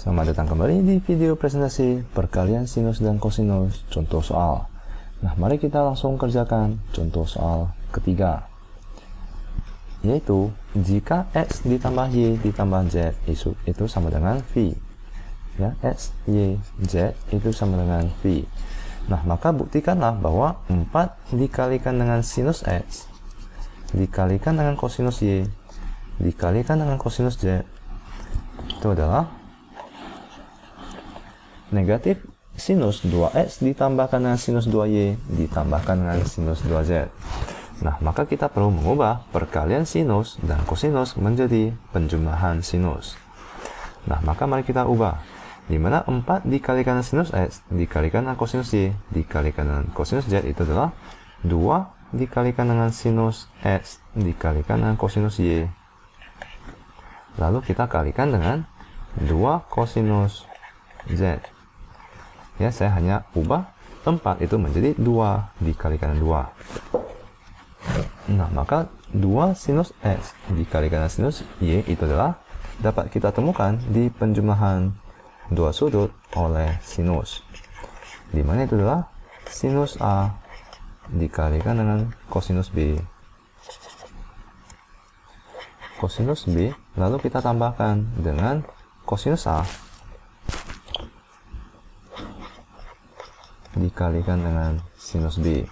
Selamat datang kembali di video presentasi perkalian sinus dan kosinus contoh soal. Nah, mari kita langsung kerjakan contoh soal ketiga, yaitu jika X ditambah Y ditambah Z itu sama dengan V, ya, X, Y, Z itu sama dengan V. Nah, maka buktikanlah bahwa 4 dikalikan dengan sinus X dikalikan dengan kosinus Y dikalikan dengan kosinus Z itu adalah negatif sinus 2X ditambahkan dengan sinus 2Y ditambahkan dengan sinus 2Z. Nah, maka kita perlu mengubah perkalian sinus dan kosinus menjadi penjumlahan sinus. Nah, maka mari kita ubah, di mana 4 dikalikan dengan sinus X dikalikan dengan kosinus Y dikalikan dengan kosinus Z itu adalah 2 dikalikan dengan sinus X dikalikan dengan kosinus Y. Lalu kita kalikan dengan 2 kosinus Z. Ya, saya hanya ubah 4 itu menjadi 2 dikalikan 2. Nah, maka 2 sinus X dikalikan dengan sinus Y itu adalah dapat kita temukan di penjumlahan dua sudut oleh sinus, di mana itu adalah sinus A dikalikan dengan kosinus B. Kosinus B lalu kita tambahkan dengan kosinus A dikalikan dengan sinus B.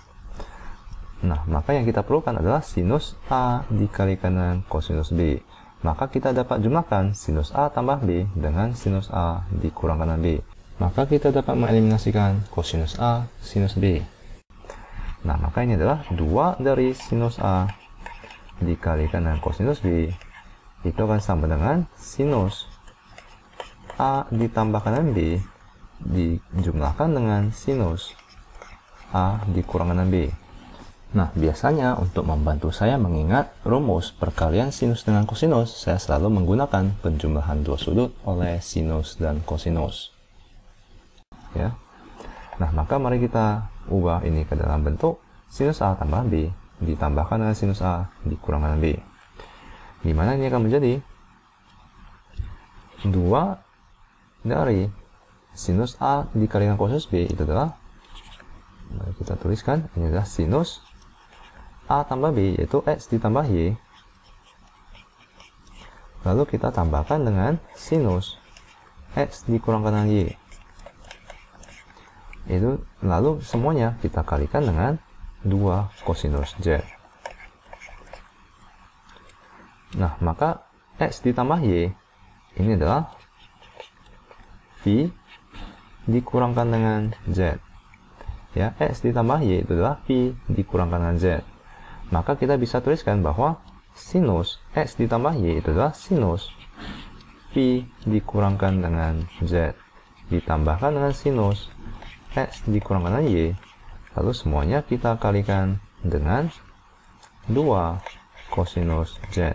Nah, maka yang kita perlukan adalah sinus A dikalikan dengan kosinus B. Maka kita dapat jumlahkan sinus A tambah B dengan sinus A dikurangkan dengan B. Maka kita dapat mengeliminasikan kosinus A, sinus B. Nah, maka ini adalah 2 dari sinus A dikalikan dengan kosinus B itu akan sama dengan sinus A ditambahkan dengan B dijumlahkan dengan sinus A dikurangkan dengan B. Nah, biasanya untuk membantu saya mengingat rumus perkalian sinus dengan kosinus, saya selalu menggunakan penjumlahan dua sudut oleh sinus dan kosinus. Ya. Nah, maka mari kita ubah ini ke dalam bentuk sinus A tambah B ditambahkan dengan sinus A dikurangkan dengan B. Di mana ini akan menjadi 2 dari sinus A dikalikan kosinus B itu adalah, mari kita tuliskan, ini adalah sinus A tambah B yaitu X ditambah Y, lalu kita tambahkan dengan sinus X dikurangkan dengan Y itu, lalu semuanya kita kalikan dengan 2 kosinus Z. Nah, maka X ditambah Y ini adalah V dikurangkan dengan Z. Ya, X ditambah Y itu adalah V dikurangkan dengan Z. Maka kita bisa tuliskan bahwa sinus X ditambah Y itu adalah sinus V dikurangkan dengan Z ditambahkan dengan sinus X dikurangkan dengan Y, lalu semuanya kita kalikan dengan 2 kosinus Z.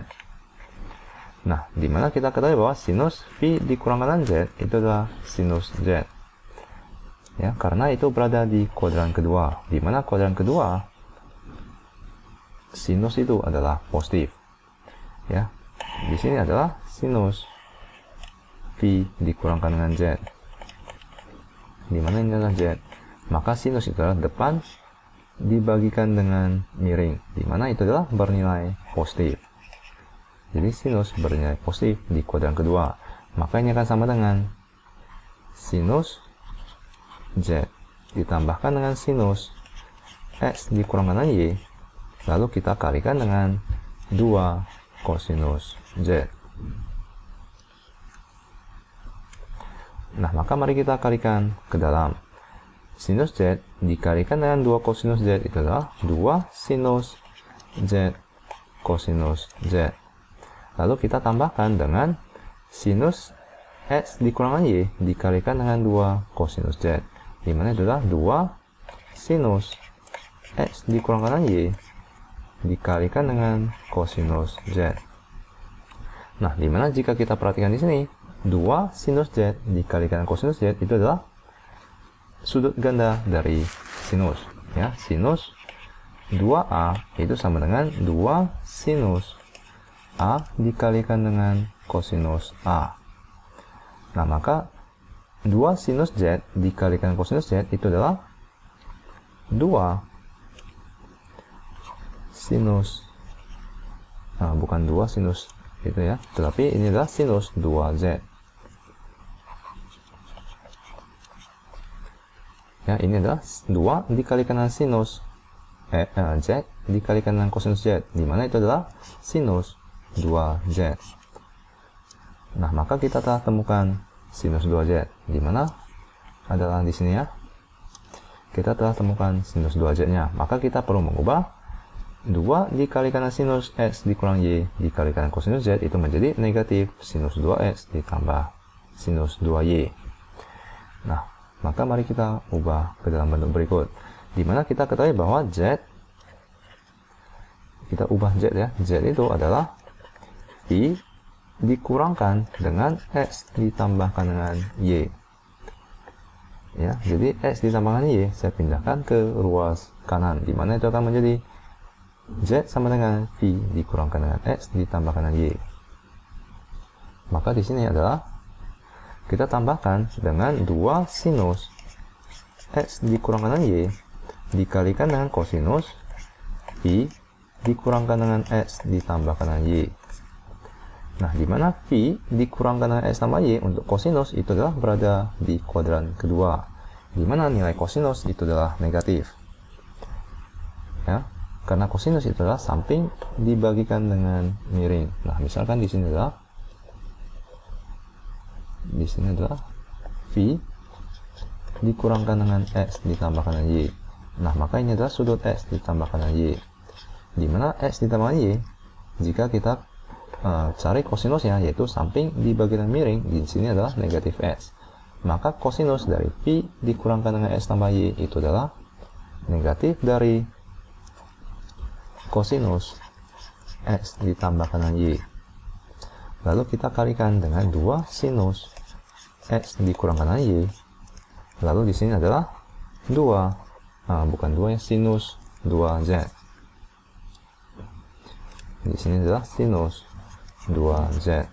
Nah, di mana kita ketahui bahwa sinus V dikurangkan dengan Z itu adalah sinus Z. Ya, karena itu berada di kuadran kedua, di mana kuadran kedua sinus itu adalah positif. Ya, di sini adalah sinus V dikurangkan dengan Z, di mana ini adalah Z. Maka sinus itu adalah depan dibagikan dengan miring, di mana itu adalah bernilai positif. Jadi sinus bernilai positif di kuadran kedua, maka ini akan sama dengan sinus Z ditambahkan dengan sinus X dikurangkan dengan Y, lalu kita kalikan dengan 2 kosinus Z. Nah, maka mari kita kalikan ke dalam sinus Z dikalikan dengan 2 kosinus Z itu adalah 2 sinus Z kosinus Z. Lalu kita tambahkan dengan sinus X dikurangkan Y dikalikan dengan 2 kosinus Z, di mana itu adalah 2 sinus X dikurangkan dengan Y dikalikan dengan kosinus Z. Nah, di mana jika kita perhatikan di sini 2 sinus Z dikalikan dengan kosinus Z itu adalah sudut ganda dari sinus. Ya, sinus 2A itu sama dengan 2 sinus A dikalikan dengan kosinus A. Nah, maka 2 sinus Z dikalikan kosinus Z itu adalah 2 sinus, bukan 2 sinus itu ya, tetapi ini adalah sinus 2Z. Ya, ini adalah 2 dikalikan dengan sinus Z dikalikan dengan kosinus Z, di mana itu adalah sinus 2Z. Nah, maka kita telah temukan sinus 2Z, di mana adalah di sini ya. Kita telah temukan sinus 2Z-nya. Maka kita perlu mengubah 2 dikalikan dengan sinus X dikurang Y dikalikan kosinus Z itu menjadi negatif sinus 2X ditambah sinus 2Y. Nah, maka mari kita ubah ke dalam bentuk berikut, di mana kita ketahui bahwa Z, kita ubah Z ya, Z itu adalah I dikurangkan dengan X ditambahkan dengan Y. Ya, jadi X ditambahkan Y saya pindahkan ke ruas kanan, di mana itu akan menjadi Z sama dengan V dikurangkan dengan X ditambahkan dengan Y. Maka di sini adalah kita tambahkan dengan 2 sinus X dikurangkan dengan Y dikalikan dengan kosinus V dikurangkan dengan X ditambahkan dengan Y. Nah, di mana V dikurangkan dengan X tambah Y untuk kosinus itu adalah berada di kuadran kedua, di mana nilai kosinus itu adalah negatif. Ya, karena kosinus itu adalah samping dibagikan dengan miring. Nah, misalkan di sini adalah V dikurangkan dengan X ditambahkan dengan Y. Nah, maka ini adalah sudut X ditambahkan dengan Y, di mana X ditambahkan Y jika kita cari kosinusnya, yaitu samping dibagi dengan miring, di sini adalah negatif X. Maka kosinus dari V dikurangkan dengan X tambah Y itu adalah negatif dari kosinus X ditambahkan dengan Y. Lalu kita kalikan dengan 2 sinus X dikurangkan dengan Y. Lalu di sini adalah 2, bukan 2 ya, sinus 2Z. Di sini adalah sinus 2Z.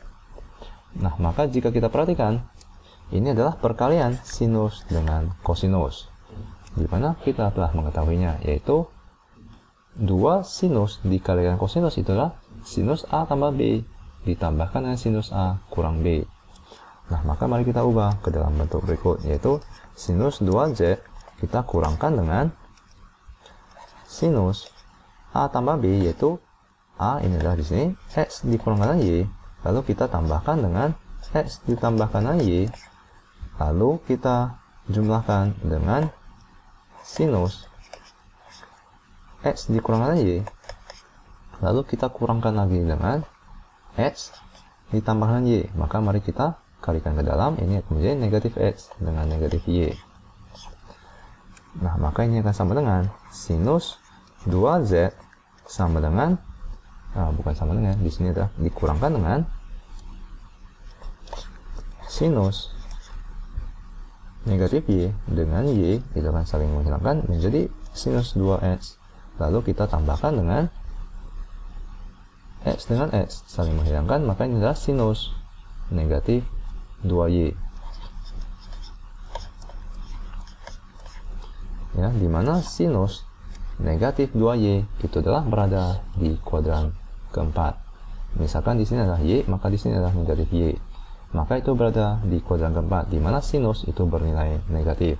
Nah, maka jika kita perhatikan, ini adalah perkalian sinus dengan kosinus, di mana kita telah mengetahuinya, yaitu 2 sinus dikalikan kosinus itu adalah sinus A tambah B ditambahkan dengan sinus A kurang B. Nah, maka mari kita ubah ke dalam bentuk berikut, yaitu sinus 2Z kita kurangkan dengan sinus A tambah B, yaitu A ini adalah di sini X dikurangkan dengan Y, lalu kita tambahkan dengan X ditambahkan dengan Y, lalu kita jumlahkan dengan sinus X dikurangkan dengan Y, lalu kita kurangkan lagi dengan X ditambahkan dengan Y. Maka mari kita kalikan ke dalam, ini akan menjadi negatif X dengan negatif Y. Nah, maka ini akan sama dengan sinus 2Z sama dengan bukan sama dengan, di sini adalah dikurangkan dengan sinus negatif Y dengan Y, itu akan saling menghilangkan menjadi sinus 2X. Lalu kita tambahkan dengan X dengan X saling menghilangkan, maka ini adalah sinus negatif 2Y. Ya, di mana sinus negatif 2Y itu adalah berada di kuadran keempat. Misalkan di sini adalah Y, maka di sini adalah negatif Y. Maka itu berada di kuadran keempat, di mana sinus itu bernilai negatif.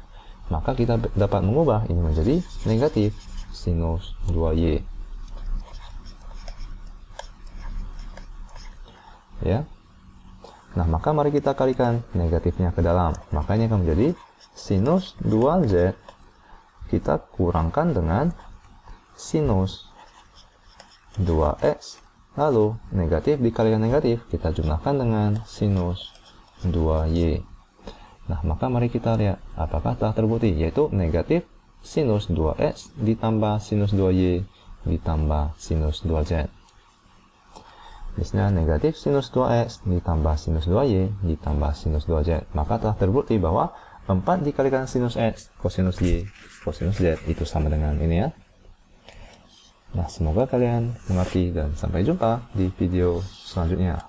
Maka kita dapat mengubah ini menjadi negatif sinus 2Y. Ya. Nah, maka mari kita kalikan negatifnya ke dalam. Maka ini akan menjadi sinus 2Z kita kurangkan dengan sinus 2X, lalu negatif dikalikan negatif kita jumlahkan dengan sinus 2Y. Nah, maka mari kita lihat apakah telah terbukti, yaitu negatif sinus 2X ditambah sinus 2Y ditambah sinus 2Z. Di sini negatif sinus 2X ditambah sinus 2Y ditambah sinus 2Z. Maka telah terbukti bahwa 4 dikalikan sinus X kosinus Y kosinus Z itu sama dengan ini ya. Nah, semoga kalian mengerti dan sampai jumpa di video selanjutnya.